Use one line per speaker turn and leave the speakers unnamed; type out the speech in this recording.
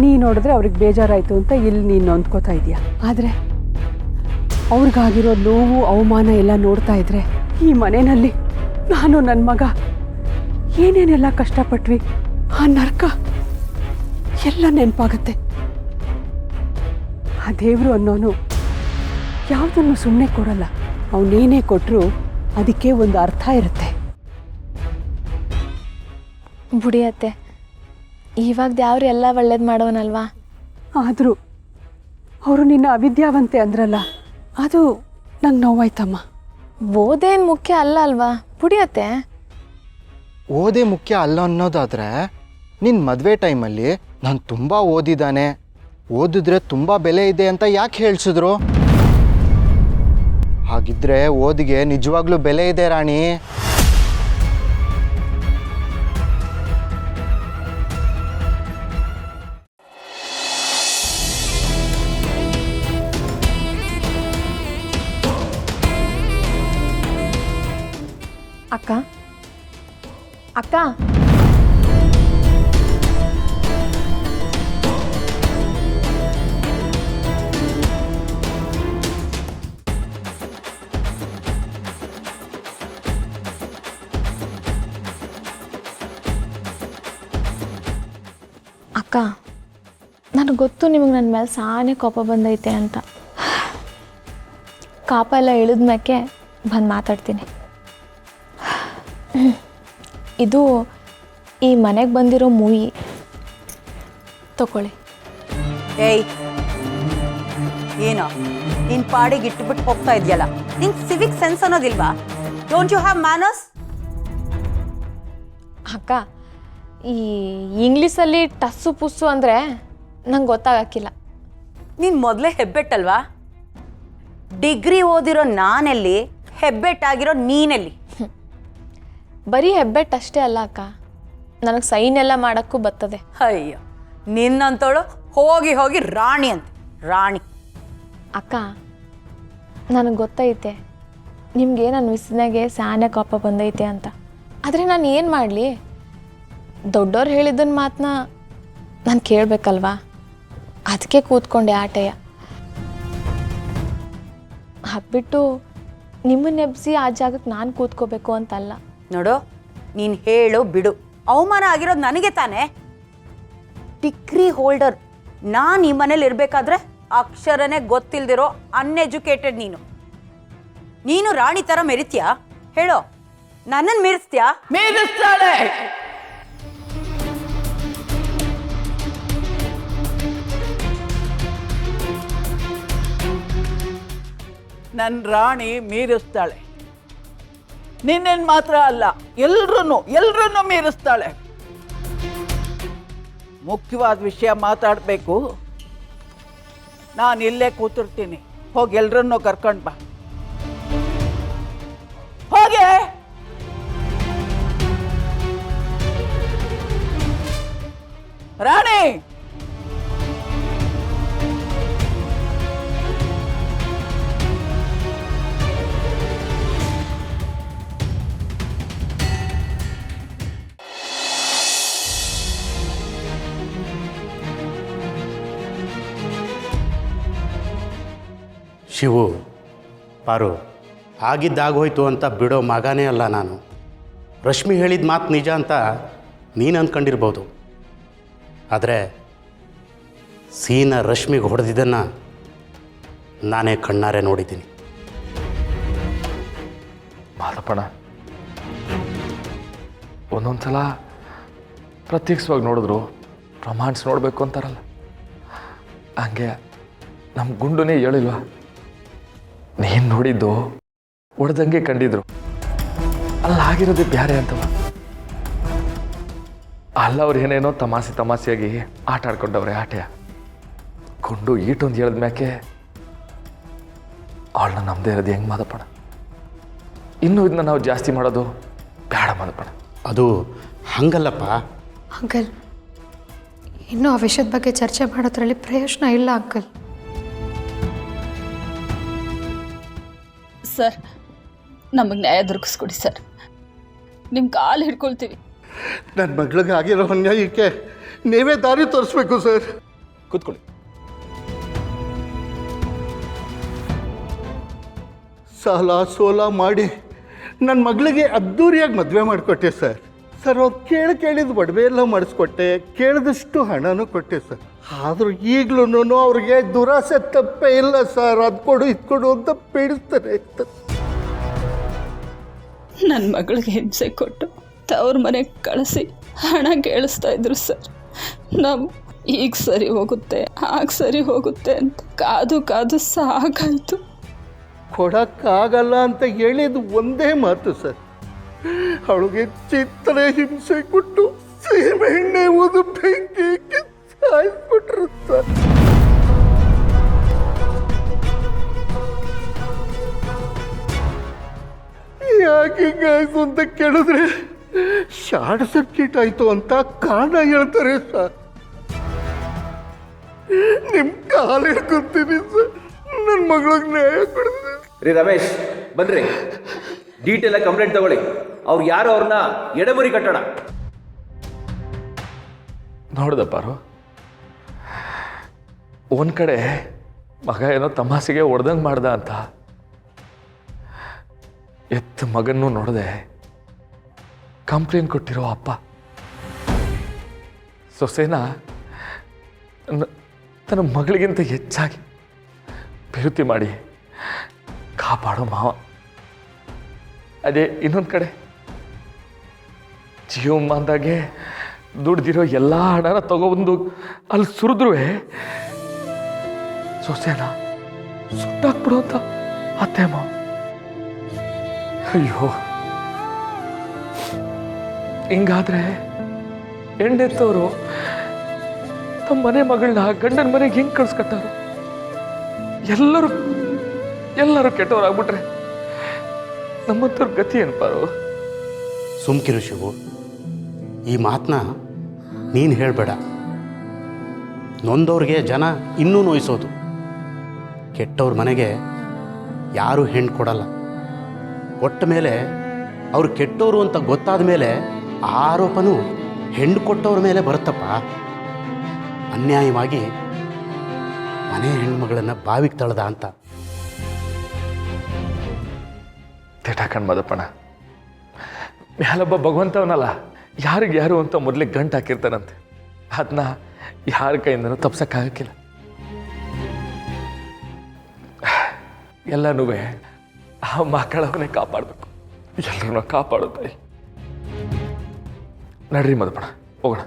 ನೀ ನೋಡಿದ್ರೆ ಅವ್ರಿಗೆ ಬೇಜಾರಾಯಿತು ಅಂತ ಇಲ್ಲಿ ನೀನು ನೊಂದ್ಕೋತಾ ಇದೆಯಾ. ಆದರೆ ಅವ್ರಿಗಾಗಿರೋ ನೋವು ಅವಮಾನ ಎಲ್ಲ ನೋಡ್ತಾ ಇದ್ರೆ ಈ ಮನೆಯಲ್ಲಿ ನಾನು ನನ್ನ ಮಗ ಏನೇನೆಲ್ಲ ಕಷ್ಟಪಟ್ವಿ ಆ ನರ್ಕ ಎಲ್ಲ ನೆನಪಾಗತ್ತೆ. ಆ ದೇವರು ಅನ್ನೋನು ಯಾವುದನ್ನು ಸುಮ್ಮನೆ ಕೊಡಲ್ಲ. ಅವನೇನೇ ಕೊಟ್ಟರು ಅದಕ್ಕೆ ಒಂದು ಅರ್ಥ ಇರುತ್ತೆ.
ಬುಡಿಯತ್ತೆ, ಇವಾಗ ದೇವ್ರು ಎಲ್ಲ ಒಳ್ಳೇದು ಮಾಡೋನಲ್ವಾ?
ಆದರೂ ಅವರು ನಿನ್ನ ಅವಿದ್ಯಾವಂತೆ ಅಂದ್ರಲ್ಲ, ಅದು ನಂಗೆ ನೋವಾಯ್ತಮ್ಮ.
ಓದೇನು ಮುಖ್ಯ ಅಲ್ಲ ಅಲ್ವಾ ಬುಡಿಯತ್ತೆ?
ಓದೇ ಮುಖ್ಯ ಅಲ್ಲ ಅನ್ನೋದಾದರೆ ನಿನ್ನ ಮದುವೆ ಟೈಮಲ್ಲಿ ನಾನು ತುಂಬ ಓದಿದ್ದಾನೆ, ಓದಿದ್ರೆ ತುಂಬ ಬೆಲೆ ಇದೆ ಅಂತ ಯಾಕೆ ಹೇಳ್ಸಿದ್ರು? ಹಾಗಿದ್ರೆ ಓದಿಗೆ ನಿಜವಾಗ್ಲೂ ಬೆಲೆ ಇದೆ ರಾಣಿ.
ಅಕ್ಕ ಅಕ್ಕ ಅಕ್ಕ, ನನಗೆ ಗೊತ್ತು ನಿಮಗೆ ನನ್ನ ಮೇಲೆ ಸಾನೇ ಕೋಪ ಬಂದೈತೆ ಅಂತ. ಕಾಪ ಎಲ್ಲ ಇಳಿದ್ಮೇಕೆ ಬಂದು ಮಾತಾಡ್ತೀನಿ. ಇದು ಈ ಮನೆಗೆ ಬಂದಿರೋ ಮೂಯಿ ತಗೊಳ್ಳಿ.
ಏಯ್, ಏನೋ ನಿನ್ನ ಪಾಡಿಗೆ ಇಟ್ಬಿಟ್ಟು ಹೋಗ್ತಾ ಇದೆಯಲ್ಲ, ನಿಂಗೆ ಸಿವಿಕ್ ಸೆನ್ಸ್ ಅನ್ನೋದಿಲ್ವಾ? Don't you have manners?
ಅಕ್ಕ, ಈ ಇಂಗ್ಲೀಷಲ್ಲಿ ಟಸ್ಸು ಪುಸ್ಸು ಅಂದರೆ ನಂಗೆ ಗೊತ್ತಾಗಕ್ಕಿಲ್ಲ.
ನೀನು ಮೊದಲೇ ಹೆಬ್ಬೆಟ್ಟಲ್ವಾ? ಡಿಗ್ರಿ ಓದಿರೋ ನಾನೆಲ್ಲಿ, ಹೆಬ್ಬೆಟ್ಟಾಗಿರೋ ನೀನೆಲ್ಲಿ?
ಬರೀ ಹೆಬ್ಬೆಟ್ಟಷ್ಟೇ ಅಲ್ಲ ಅಕ್ಕ, ನನಗೆ ಸೈನ್ ಎಲ್ಲ ಮಾಡೋಕ್ಕೂ ಬರ್ತದೆ.
ಅಯ್ಯೋ, ನಿನ್ನಂತೋಳು ಹೋಗಿ ಹೋಗಿ ರಾಣಿ ಅಂತ ರಾಣಿ.
ಅಕ್ಕ, ನನಗೆ ಗೊತ್ತೈತೆ ನಿಮಗೆ ನನ್ನ ವಿಸಿನಾಗೆ ಸಾನೆ ಕೋಪ ಬಂದೈತೆ ಅಂತ. ಆದರೆ ನಾನು ಏನು ಮಾಡಲಿ? ದೊಡ್ಡವ್ರು ಹೇಳಿದ್ದನ್ನ ಮಾತನ್ನ ನಾನು ಕೇಳಬೇಕಲ್ವಾ? ಅದಕ್ಕೆ ಕೂತ್ಕೊಂಡೆ ಆಟೆಯ. ಹಾಕ್ಬಿಟ್ಟು ನಿಮ್ಮನ್ನ ಎಬ್ಸಿ ಆ ಜಾಗಕ್ಕೆ ನಾನು ಕೂತ್ಕೋಬೇಕು ಅಂತಲ್ಲ.
ನೋಡು, ನೀನು ಹೇಳು ಬಿಡು, ಅವಮಾನ ಆಗಿರೋದು ನನಗೆ ತಾನೇ. ಡಿಗ್ರಿ ಹೋಲ್ಡರ್ ನಾನು ಈ ಮನೇಲಿ ಇರಬೇಕಾದ್ರೆ ಅಕ್ಷರನೇ ಗೊತ್ತಿಲ್ದಿರೋ ಅನ್ಎಜುಕೇಟೆಡ್ ನೀನು ರಾಣಿ ಥರ ಮೆರಿತೀಯಾ? ಹೇಳೋ, ನನ್ನನ್ನು ಮೀರಿಸ್ತೀಯಾ?
ಮೀರಿಸ್ತಾಳೆ. ನನ್ನ ರಾಣಿ ಮೀರಿಸ್ತಾಳೆ. ನಿನ್ನೇನು ಮಾತ್ರ ಅಲ್ಲ, ಎಲ್ರನ್ನೂ ಮೀರಿಸ್ತಾಳೆ. ಮುಖ್ಯವಾದ ವಿಷಯ ಮಾತಾಡಬೇಕು. ನಾನು ಇಲ್ಲೇ ಕೂತಿರ್ತೀನಿ, ಹೋಗಿ ಎಲ್ರನ್ನೂ ಕರ್ಕೊಂಡು ಬಾ. ಹೋಗೆ. ರಾಣಿ,
ಶಿವು, ಪಾರು, ಆಗಿದ್ದಾಗೋಯ್ತು ಅಂತ ಬಿಡೋ ಮಗನೇ ಅಲ್ಲ ನಾನು. ರಶ್ಮಿ ಹೇಳಿದ ಮಾತು ನಿಜ ಅಂತ ನೀನು ಅಂದ್ಕೊಂಡಿರ್ಬೋದು, ಆದರೆ ಸೀನ ರಶ್ಮಿಗೆ ಹೊಡೆದಿದ್ದನ್ನು ನಾನೇ ಕಣ್ಣಾರೆ ನೋಡಿದ್ದೀನಿ.
ಮಾದಪ್ಪಣ, ಒಂದೊಂದು ಸಲ ಪ್ರತ್ಯಕ್ಷವಾಗಿ ನೋಡಿದ್ರು ರೊಮ್ಯಾನ್ಸ್ ನೋಡಬೇಕು ಅಂತಾರಲ್ಲ, ಹಂಗೆ ನಮ್ಮ ಗುಂಡುನೇ ಹೇಳಿಲ್ವಾ? ನೀನು ನೋಡಿದ್ದು ಹೊಡೆದಂಗೆ ಕಂಡಿದ್ರು, ಅಲ್ಲಾಗಿರೋದೇ ಬ್ಯಾರೆ ಅಂತವ. ಅಲ್ಲ ಅವ್ರು ಏನೇನೋ ತಮಾಸೆಯಾಗಿ ಆಟ ಆಡ್ಕೊಂಡವ್ರೆ ಆಟೆಯ. ಗುಂಡು ಈಟೊಂದು ಹೇಳಿದ್ಮ್ಯಾಕೆ ಅವಳನ್ನ ನಮ್ಮದೇ ಇರೋದು ಹೆಂಗೆ ಮಾದಪ್ಪಣ? ಇನ್ನೂ ಇದನ್ನ ನಾವು ಜಾಸ್ತಿ ಮಾಡೋದು ಬೇಡ ಮಾದಪ್ಪಣ.
ಅದು ಹಂಗಲ್ಲಪ್ಪ
ಅಂಕಲ್. ಇನ್ನೂ ಆ ವಿಷಯದ ಬಗ್ಗೆ ಚರ್ಚೆ ಮಾಡೋದ್ರಲ್ಲಿ ಪ್ರಯೋಜನ ಇಲ್ಲ ಅಂಕಲ್.
ಸರ್, ನಮಗೆ ನ್ಯಾಯ ದೊರಕಿಸ್ಕೊಡಿ ಸರ್, ನಿಮ್ಮ ಕಾಲು ಹಿಡ್ಕೊಳ್ತೀವಿ.
ನನ್ನ ಮಗಳಿಗೆ ಆಗಿರೋ ಅನ್ಯಾಯಕ್ಕೆ ನೀವೇ ದಾರಿ ತೋರಿಸ್ಬೇಕು ಸರ್.
ಕೂತ್ಕೊಳ್ಳಿ.
ಸಾಲ ಸೋಲ ಮಾಡಿ ನನ್ನ ಮಗಳಿಗೆ ಅದ್ಧೂರಿಯಾಗಿ ಮದುವೆ ಮಾಡಿಕೊಟ್ಟೆ ಸರ್. ಅವ್ರು ಕೇಳಿದ ಒಡವೆ ಎಲ್ಲ ಮಾಡಿಸ್ಕೊಟ್ಟೆ, ಕೇಳಿದಷ್ಟು ಹಣನೂ ಕೊಟ್ಟೆ ಸರ್. ಆದರೂ ಈಗಲೂ ಅವ್ರಿಗೆ ದುರಾಸೆ ತಪ್ಪೇ ಇಲ್ಲ ಸರ್. ಅದು ಕೊಡು ಇದು ಕೊಡು ಅಂತ ಪೀಡಿಸ್ತಾರೆ.
ನನ್ನ ಮಗಳಿಗೆ ಹಿಂಸೆ ಕೊಟ್ಟು ತವ್ರ ಮನೆಗೆ ಕಳಿಸಿ ಹಣ ಕೇಳಿಸ್ತಾ ಇದ್ರು ಸರ್. ನಾವು ಈಗ ಸರಿ ಹೋಗುತ್ತೆ ಆಗ ಸರಿ ಹೋಗುತ್ತೆ ಅಂತ ಕಾದು ಕಾದು ಸಾಕಾಯಿತು.
ಕೊಡೋಕ್ಕಾಗಲ್ಲ ಅಂತ ಹೇಳಿದ ಒಂದೇ ಮಾತು ಸರ್. ಅವಳಿಗೆ ಚಿತ್ರ ಹಿಂಸೆ ಕೊಟ್ಟು ಸೀಮೆ ಎಣ್ಣೆ ಓದು ಬೆಂಕಿ ಸಾಯಿಸ್ಬಿಟ್ರು ಸರ್. ಯಾಕೆ ಹಿಂಗಾಯ್ತು ಅಂತ ಕೇಳಿದ್ರೆ ಶಾರ್ಟ್ ಸರ್ಕ್ಯೂಟ್ ಆಯ್ತು ಅಂತ ಕಾರಣ ಹೇಳ್ತಾರೆ ಸರ್. ನಿಮ್ಮ ಕಾಲು ಹಿಡ್ಕೊತೀನಿ ಸರ್, ನನ್ನ ಮಗಳಿಗೆ ನ್ಯಾಯ ಕೊಡ್ತೀನಿ.
ರೀ ರಮೇಶ್ ಬನ್ರಿ, ಡೀಟೇಲ್ ಕಂಪ್ಲೇಂಟ್ ತಗೊಳ್ಳಿ. ಅವ್ರು ಯಾರು ಅವ್ರನ್ನ ಎಡೆಮುರಿ ಕಟ್ಟೋಣ.
ನೋಡ್ದಪ್ಪಾರು, ಒಂದು ಕಡೆ ಮಗ ಏನೋ ತಮಾಸೆಗೆ ಹೊಡೆದಂಗೆ ಮಾಡ್ದ ಅಂತ ಎತ್ತ ಮಗನ್ನೂ ನೋಡಿದೆ. ಕಂಪ್ಲೇಂಟ್ ಕೊಟ್ಟಿರೋ ಅಪ್ಪ ಸೊಸೆನ ತನ್ನ ಮಗಳಿಗಿಂತ ಹೆಚ್ಚಾಗಿ ಪ್ರೀತಿ ಮಾಡಿ ಕಾಪಾಡೋ ಮಾವ. ಅದೇ ಇನ್ನೊಂದು ಕಡೆ ಜೀವಮಾನದಾಗೆ ದುಡ್ದಿರೋ ಎಲ್ಲ ಹಣನ ತಗೊಬಂದು ಅಲ್ಲಿ ಸುರಿದ್ರೂ ಸೊಸೆನ ಸುಟ್ಟಾಕ್ಬಿಡು ಅಂತ ಅತ್ತೆ ಮಾವ. ಅಯ್ಯೋ, ಹಿಂಗಾದ್ರೆ ಹೆಣ್ಣೆತ್ತವರು ತಮ್ಮ ಮನೆ ಮಗಳನ್ನ ಗಂಡನ ಮನೆಗೆ ಹೆಂಗೆ ಕಳ್ಸ್ಕೊಟ್ಟಾರು? ಎಲ್ಲರೂ ಕೆಟ್ಟವರಾಗ್ಬಿಟ್ರೆ ನಮ್ಮಂಥವ್ರ ಗತಿ ಏನಪ್ಪಾರು?
ಸುಮ್ಕಿರು ಶಿವು, ಈ ಮಾತನ್ನ ನೀನು ಹೇಳಬೇಡ. ನೊಂದವ್ರಿಗೆ ಜನ ಇನ್ನೂ ನೋಯಿಸೋದು. ಕೆಟ್ಟವ್ರ ಮನೆಗೆ ಯಾರೂ ಹೆಣ್ಣು ಕೊಡಲ್ಲ. ಕೊಟ್ಟ ಮೇಲೆ ಅವ್ರು ಕೆಟ್ಟವರು ಅಂತ ಗೊತ್ತಾದ ಮೇಲೆ ಆರೋಪನೂ ಹೆಣ್ಣು ಕೊಟ್ಟವ್ರ ಮೇಲೆ ಬರುತ್ತಪ್ಪ. ಅನ್ಯಾಯವಾಗಿ ಮನೆ ಹೆಣ್ಮಗಳನ್ನು ಬಾವಿಗೆ ತಳ್ದ ಅಂತ.
ತಿಟಾಕಣ್ ಮದಪ್ಪಣ್ಣ, ಮ್ಯಾಲೊಬ್ಬ ಭಗವಂತವನಲ್ಲ, ಯಾರಿಗೆ ಯಾರು ಅಂತ ಮೊದಲೇ ಗಂಟು ಹಾಕಿರ್ತಾನಂತೆ. ಅದನ್ನ ಯಾರ ಕೈಯಿಂದನೂ ತಪ್ಸಕ್ಕಾಗಕ್ಕಿಲ್ಲ. ಎಲ್ಲನೂ ಆ ಮಕ್ಕಳವನ್ನೇ ಕಾಪಾಡಬೇಕು. ಎಲ್ಲರನ್ನ ಕಾಪಾಡು ತಾಯಿ. ನಡ್ರಿ ಮದಪ್ಪಣ್ಣ, ಹೋಗೋಣ.